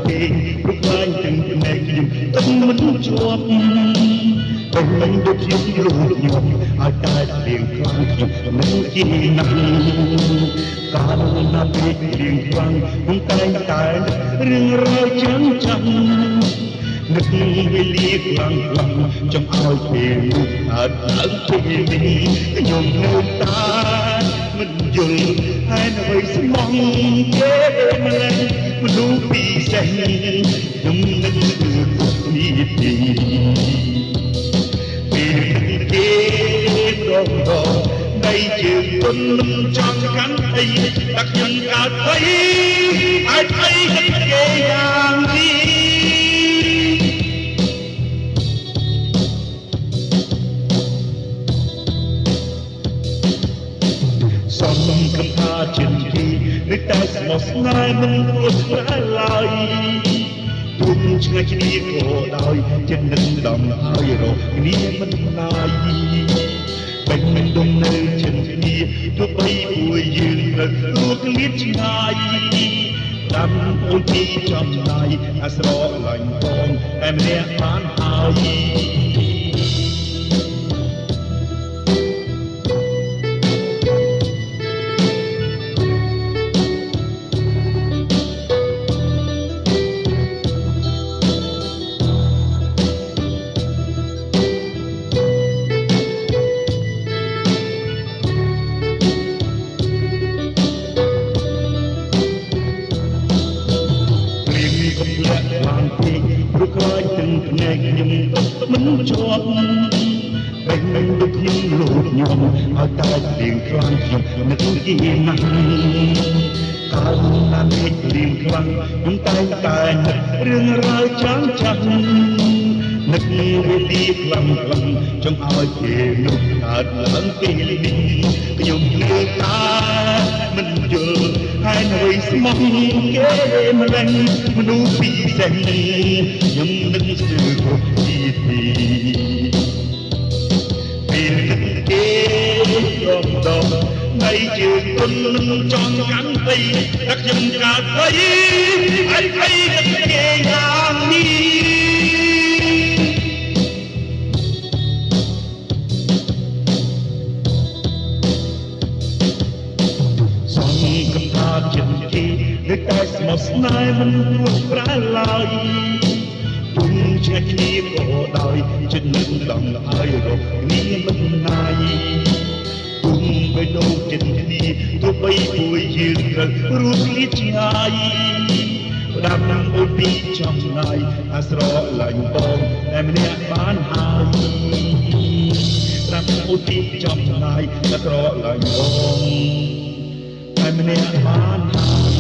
ពេកព្រោះខ្លាញ់ទាំងផ្នែកខ្ញុំទឹកមិនជាប់តែមិនដូចខ្ញុំលួចខ្ញុំឲ្យតែលៀងខ្លាំងខ្ញុំនឹងជាណាស់កាលណាពេកលៀងខ្លាំងខ្ញុំតែងតែរឿងរ៉ាវចាំនឹកវេលាខ្លាំងចង់ឲ្យពេលនោះអត់ឡើងពេលនេះខ្ញុំនៅតែមិនយល់ហើយអ្វីស្មងគេម្លេះមនុស្សពិសេសខ្ញុំនឹងគឺគ្រប់នីតិពេលគេរងដៃជើងទុនចង់កាន់អីតែខ្ញុំកើតអីអាចអីគេយ៉ាងនេះសំកំថាជាទីឬតែស្មោះស្នេហ៍មិនព្រោះស្នេហ៍ឡើយទុំឆ្ងាយគ្នាក៏ដោយចិត្តនឹងដំហើយរកគ្នាមិនណាយបែកមិនដុំនៅចិត្តគ្នាទោះបីពួកយើងត្រូវរួចលៀតឆ្ងាយតាមអូនទីចំណាយអាស្រលាញ់បងតែម្នាក់បានហើយឡើងពេកព្រោះខ្លាចទាំងភ្នែកខ្ញុំមិនជាប់បែកមិនដូចខ្ញុំលូតខ្ញុំឲ្យតែលៀងខ្លាំងខ្ញុំនឹកជាណាស់កាលណាមេឃលៀងខ្លាំងខ្ញុំតែងតែនឹករឿងរ៉ាវចាំនឹកវេលាខ្លាំងចង់ឲ្យពេលនោះកើតឡើងពេលនេះខ្ញុំលើតាមិនយល់ហើយអ្វីស្មោះគេម្លេះមនុស្សពិសេសខ្ញុំនឹងស្ទើរគ្រប់ទីពេលគេរំដងដៃជើងទុនចង់កាន់អីតែខ្ញុំកើតអីគេយ៉ាងនេះកំថាចិត្តគេឬតែស្មោះស្នេហ៍មិនរួចប្រែឡើយទុំឆ្ងាយគ្នាក៏ដោយចិត្តនឹងដំហើយរកគ្នាមិនណាយទុំបេះដូងចិត្តគ្នាទោះបីពួកយើងត្រូវរួចលៀតឆ្ងាយផ្ដាំអូនពីចំណាយអាស្រលាញ់បងតែម្នាក់បានហើយផ្ដាំអូនពីចំណាយអាស្រលាញ់បងតែម្នាក់បានហើយ